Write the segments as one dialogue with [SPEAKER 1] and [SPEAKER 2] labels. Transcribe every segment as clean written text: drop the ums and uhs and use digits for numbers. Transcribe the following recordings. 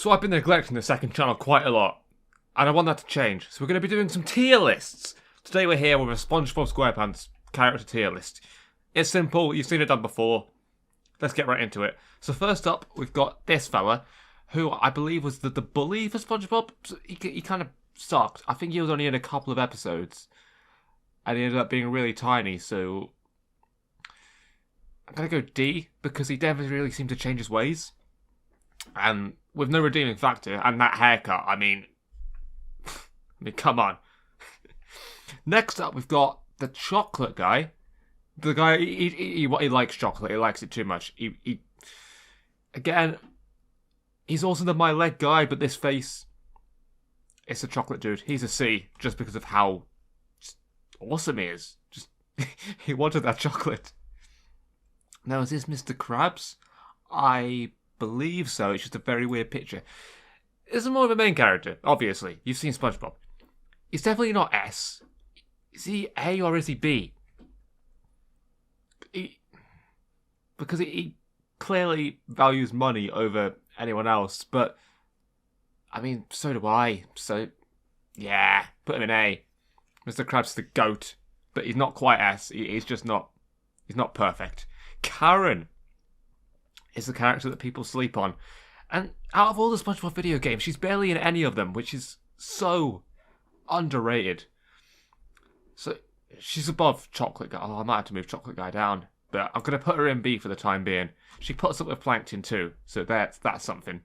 [SPEAKER 1] So I've been neglecting the second channel quite a lot, and I want that to change. So we're going to be doing some tier lists. Today we're here with a SpongeBob SquarePants character tier list. It's simple, you've seen it done before. Let's get right into it. So first up, we've got this fella, who I believe was the bully for SpongeBob. He kind of sucked. I think he was only in a couple of episodes, and he ended up being really tiny, so I'm going to go D, because he never really seemed to change his ways. And with no redeeming factor, and that haircut, I mean, come on. Next up, we've got the chocolate guy. The guy, he likes chocolate. He likes it too much. Again, he's also the my leg guy, but this face, it's a chocolate dude. He's a C, just because of how awesome he is. Just he wanted that chocolate. Now, is this Mr. Krabs? I believe so. It's just a very weird picture. It's more of a main character, obviously. You've seen SpongeBob. He's definitely not S. Is he A or is he B? Because he clearly values money over anyone else, but I mean, so do I. So, yeah, put him in A. Mr. Krabs is the GOAT, but he's not quite S. He's just not. He's not perfect. Karen is the character that people sleep on, and out of all the SpongeBob video games, she's barely in any of them, which is so underrated. So she's above Chocolate Guy. Oh, I might have to move Chocolate Guy down, but I'm going to put her in B for the time being. She puts up with Plankton too, so that's something.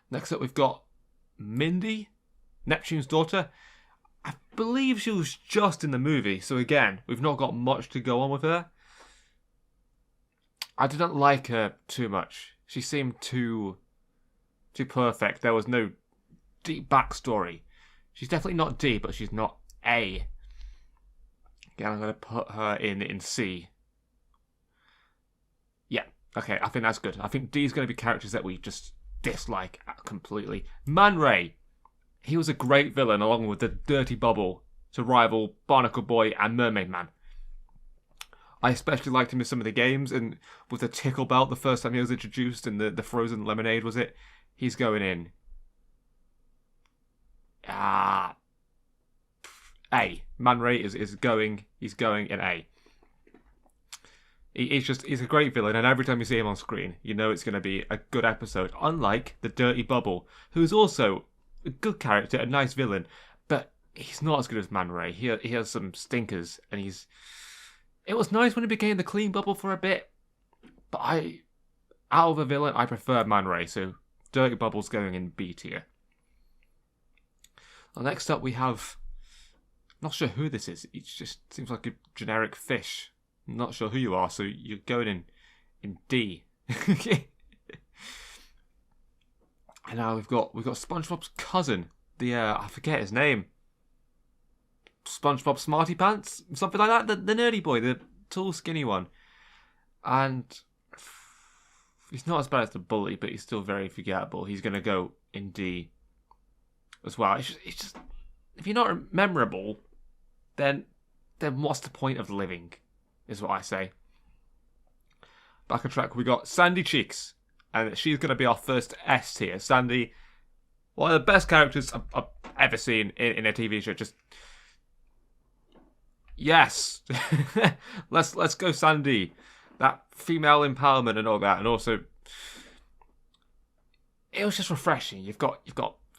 [SPEAKER 1] Next up, we've got Mindy, Neptune's daughter. I believe she was just in the movie, so again, we've not got much to go on with her. I didn't like her too much. She seemed too perfect. There was no deep backstory. She's definitely not D, but she's not A. Again, I'm going to put her in C. Yeah, okay, I think that's good. I think D is going to be characters that we just dislike completely. Man Ray. He was a great villain along with the Dirty Bubble to rival Barnacle Boy and Mermaid Man. I especially liked him in some of the games, and with the tickle belt the first time he was introduced in the frozen lemonade, was it? He's going in A. Man Ray is going. He's going in A. He's a great villain, and every time you see him on screen, you know it's going to be a good episode. Unlike the Dirty Bubble, who's also a good character, a nice villain, but he's not as good as Man Ray. He has some stinkers, and it was nice when he became the clean bubble for a bit, but out of a villain, I prefer Man Ray, so Dirty Bubble's going in B tier. Well, next up we have, not sure who this is, it just seems like a generic fish. I'm not sure who you are, so you're going in D. And now we've got SpongeBob's cousin, I forget his name. SpongeBob Smarty Pants? Something like that? The nerdy boy, the tall, skinny one. And he's not as bad as the bully, but he's still very forgettable. He's going to go in D as well. It's just if you're not memorable, then what's the point of living, is what I say. Back on track, we got Sandy Cheeks. And she's going to be our first S tier. Sandy, one of the best characters I've ever seen in a TV show. Just yes, let's go, Sandy. That female empowerment and all that, and also it was just refreshing. You've got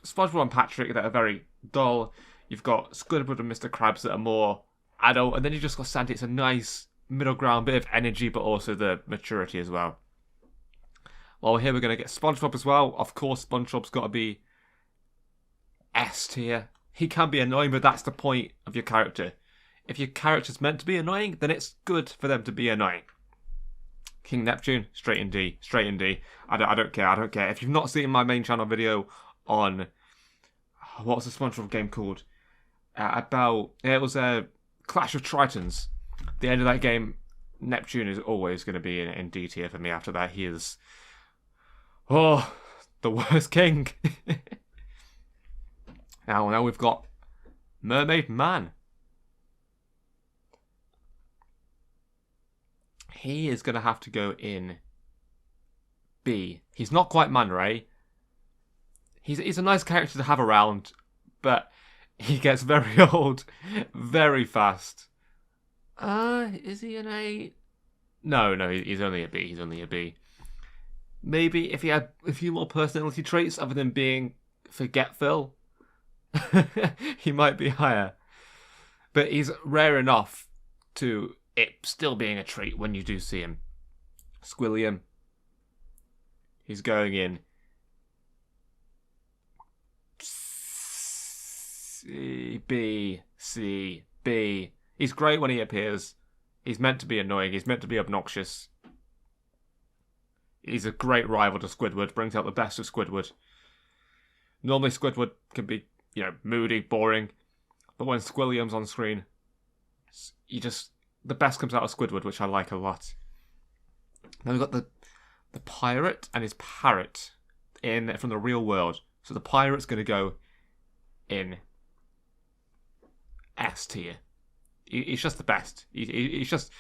[SPEAKER 1] SpongeBob and Patrick that are very dull. You've got Squidward and Mr. Krabs that are more adult, and then you just got Sandy. It's a nice middle ground, bit of energy, but also the maturity as well. While we're here, we're going to get SpongeBob as well. Of course, SpongeBob's got to be S tier. He can be annoying, but that's the point of your character. If your character's meant to be annoying, then it's good for them to be annoying. King Neptune, straight in D. Straight in D. I don't care. If you've not seen my main channel video on, what was the SpongeBob game called? It was a Clash of Tritons. The end of that game, Neptune is always going to be in D tier for me. After that, he is the worst king. Now we've got Mermaid Man. He is going to have to go in B. He's not quite Man Ray, He's a nice character to have around, but he gets very old very fast. Is he an A? No, he's only a B. He's only a B. Maybe if he had a few more personality traits other than being forgetful, he might be higher. But he's rare enough to it still being a treat when you do see him. Squilliam. He's going in C, B, C, B. He's great when he appears. He's meant to be annoying. He's meant to be obnoxious. He's a great rival to Squidward. Brings out the best of Squidward. Normally Squidward can be, moody, boring. But when Squilliam's on screen, the best comes out of Squidward, which I like a lot. Then we've got the pirate and his parrot from the real world. So the pirate's going to go in S tier. He's just the best. He's just...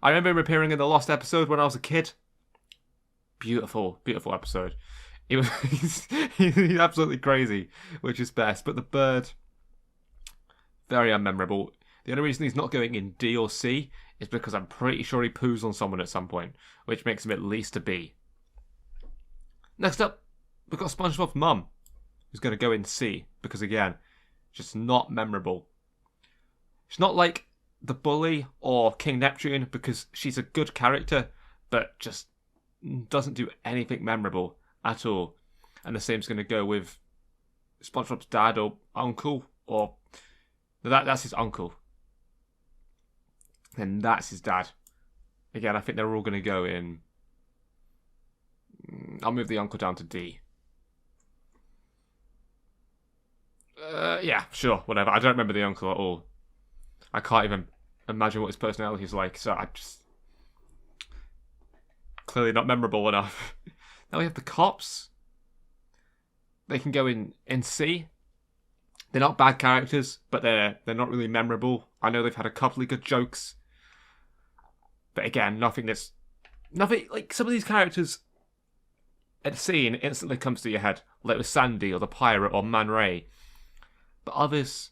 [SPEAKER 1] I remember him appearing in the Lost episode when I was a kid. Beautiful, beautiful episode. He's absolutely crazy, which is best. But the bird, very unmemorable. The only reason he's not going in D or C is because I'm pretty sure he poos on someone at some point, which makes him at least a B. Next up, we've got SpongeBob's mum, who's going to go in C, because again, just not memorable. She's not like the bully or King Neptune, because she's a good character, but just doesn't do anything memorable at all. And the same's going to go with SpongeBob's dad or uncle, or that's his uncle. And that's his dad. Again, I think they're all going to go in... I'll move the uncle down to D. Yeah, sure, whatever. I don't remember the uncle at all. I can't even imagine what his personality is like, so I just... Clearly not memorable enough. Now we have the cops. They can go in C. They're not bad characters, but they're not really memorable. I know they've had a couple of good jokes. But again, nothing like some of these characters at a scene instantly comes to your head. Like with Sandy or the pirate or Man Ray. But others,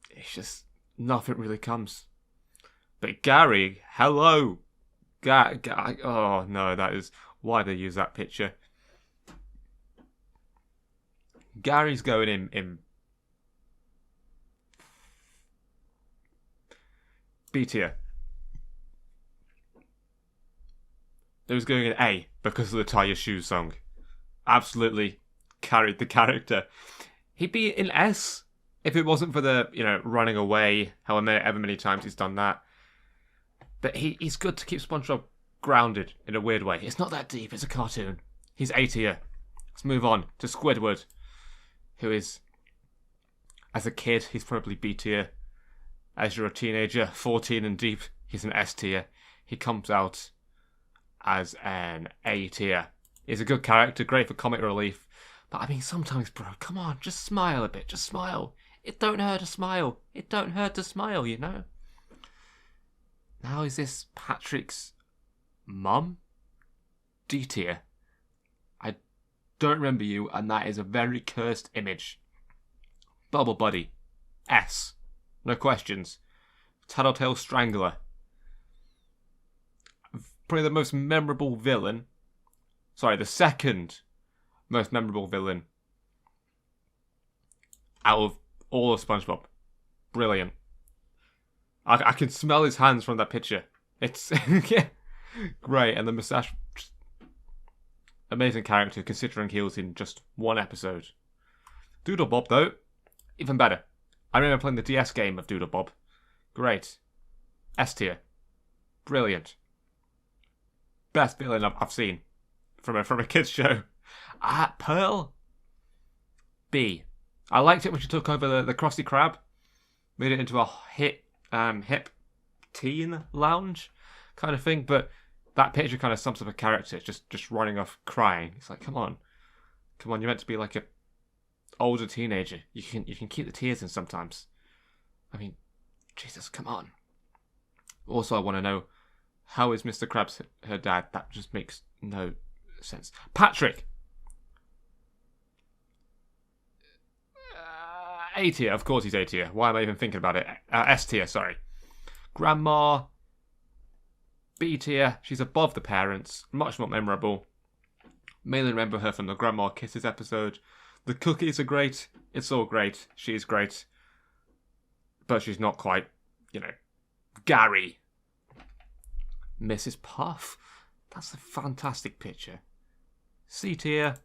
[SPEAKER 1] it's just nothing really comes. But Gary, hello. Oh no, that is why they use that picture. Gary's going in B tier. It was going in A because of the Tie Your Shoes song. Absolutely carried the character. He'd be in S if it wasn't for the, running away, however many times he's done that. But he's good to keep SpongeBob grounded in a weird way. It's not that deep, it's a cartoon. He's A tier. Let's move on to Squidward, who is, as a kid, he's probably B tier. As you're a teenager, 14 and deep, he's an S tier. He comes out as an A tier. He's a good character, great for comic relief. But I mean, sometimes, bro, come on, just smile a bit, just smile. It don't hurt to smile. It don't hurt to smile, Now is this Patrick's mum? D tier. I don't remember you, and that is a very cursed image. Bubble Buddy. S. No questions. Tattletale Strangler. Probably the most memorable villain. Sorry, the second most memorable villain out of all of SpongeBob. Brilliant. I can smell his hands from that picture. It's yeah, great. And the moustache, amazing character considering he was in just one episode. Doodle Bob, though, even better. I remember playing the DS game of Doodle Bob. Great. S tier. Brilliant. Best villain I've seen from a kids show. Pearl. B. I liked it when she took over the Krusty Krab, made it into a hip teen lounge kind of thing. But that picture kind of sums up a character just running off crying. It's like, come on, you're meant to be like a older teenager. You can keep the tears in sometimes. I mean, Jesus, come on. Also, I want to know, how is Mr. Krabs her dad? That just makes no sense. Patrick. A tier, of course he's A tier. Why am I even thinking about it? S tier, sorry. Grandma, B tier. She's above the parents. Much more memorable. Mainly remember her from the Grandma Kisses episode. The cookies are great. It's all great. She's great. But she's not quite, Gary. Mrs. Puff. That's a fantastic picture. C tier.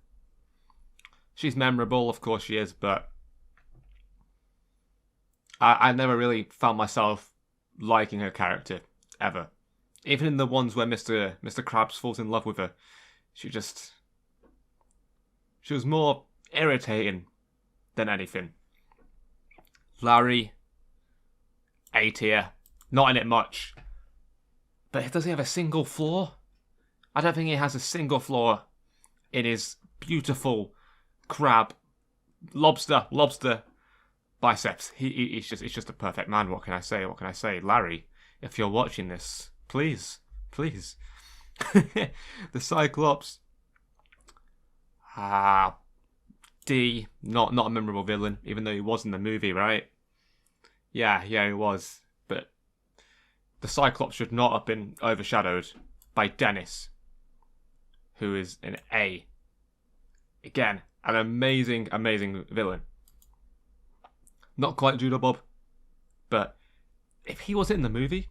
[SPEAKER 1] She's memorable, of course she is, but I never really found myself liking her character, ever. Even in the ones where Mr. Krabs falls in love with her, she was more irritating than anything. Larry, A tier. Not in it much. But does he have a single flaw? I don't think he has a single flaw in his beautiful lobster biceps. It's just a perfect man. What can I say? Larry, if you're watching this, please. The Cyclops. D. Not a memorable villain, even though he was in the movie, right? Yeah, he was. But the Cyclops should not have been overshadowed by Dennis, who is an A. Again, an amazing villain. Not quite Judo Bob, but if he was in the movie,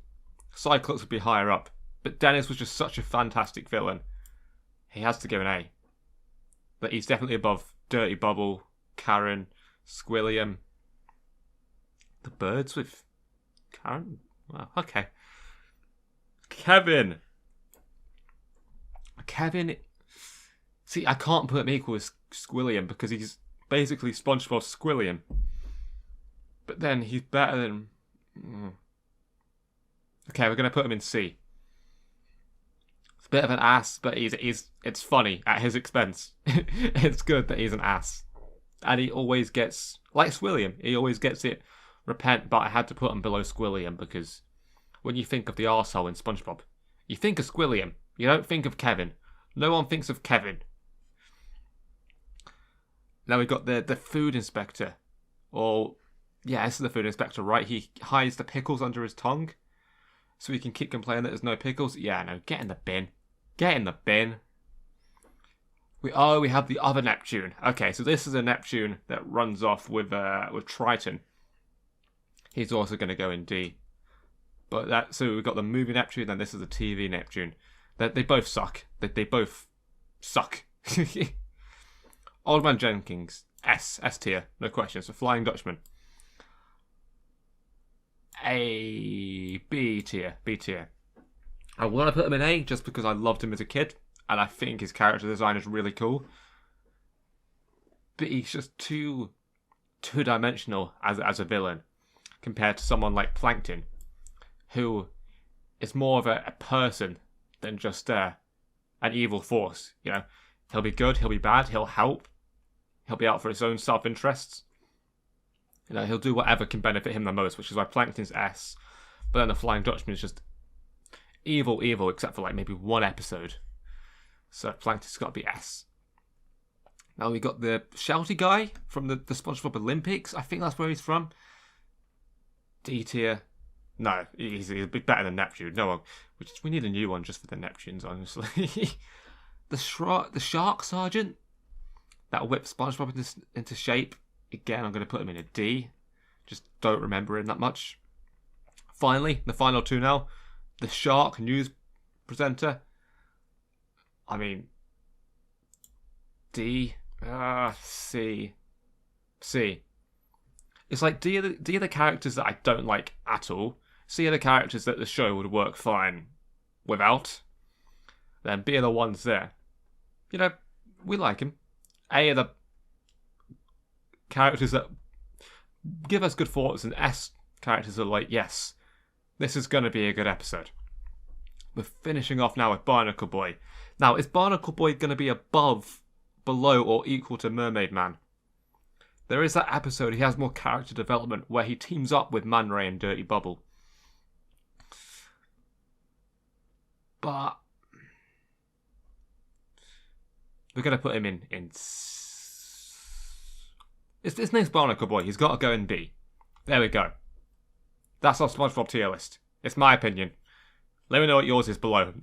[SPEAKER 1] Cyclops would be higher up. But Dennis was just such a fantastic villain. He has to give an A. But he's definitely above Dirty Bubble, Karen, Squilliam. The birds with Karen? Wow, okay. Kevin. See, I can't put him equal with Squilliam because he's basically SpongeBob Squilliam. But then he's better than... Okay, we're going to put him in C. It's a bit of an ass, but it's funny at his expense. It's good that he's an ass. And he always gets... Like Squilliam, he always gets it. Repent, but I had to put him below Squilliam because when you think of the arsehole in SpongeBob, you think of Squilliam. You don't think of Kevin. No one thinks of Kevin. Now we've got the food inspector. Or, yeah, this is the food inspector, right? He hides the pickles under his tongue so he can keep complaining that there's no pickles. Yeah, no, get in the bin. Get in the bin. We have the other Neptune. Okay, so this is a Neptune that runs off with Triton. He's also going to go in D. But so we've got the movie Neptune, and this is the TV Neptune. They both suck. They both suck. Old Man Jenkins, S tier, no questions. The Flying Dutchman, B tier. I want to put him in A just because I loved him as a kid, and I think his character design is really cool. But he's just too two-dimensional as a villain compared to someone like Plankton, who is more of a person than just an evil force. He'll be good, he'll be bad, he'll help. He'll be out for his own self-interests. He'll do whatever can benefit him the most, which is why Plankton's S. But then the Flying Dutchman is just evil, except for like maybe one episode. So Plankton's got to be S. Now we got the shouty guy from the SpongeBob Olympics. I think that's where he's from. D tier. No, he's a bit better than Neptune. No one. We need a new one just for the Neptunes, honestly. The Shark Sergeant that whips SpongeBob into shape. Again, I'm going to put him in a D. Just don't remember him that much. Finally, the final two now. The Shark News presenter. I mean, D. C. It's like D are the characters that I don't like at all. C are the characters that the show would work fine without. Then B are the ones there. We like him. A are the characters that give us good thoughts, and S characters are like, yes, this is going to be a good episode. We're finishing off now with Barnacle Boy. Now, is Barnacle Boy going to be above, below, or equal to Mermaid Man? There is that episode, he has more character development, where he teams up with Man Ray and Dirty Bubble. But we're going to put him in His name's Barnacle Boy. He's got to go in B. There we go. That's our SpongeBob tier list. It's my opinion. Let me know what yours is below.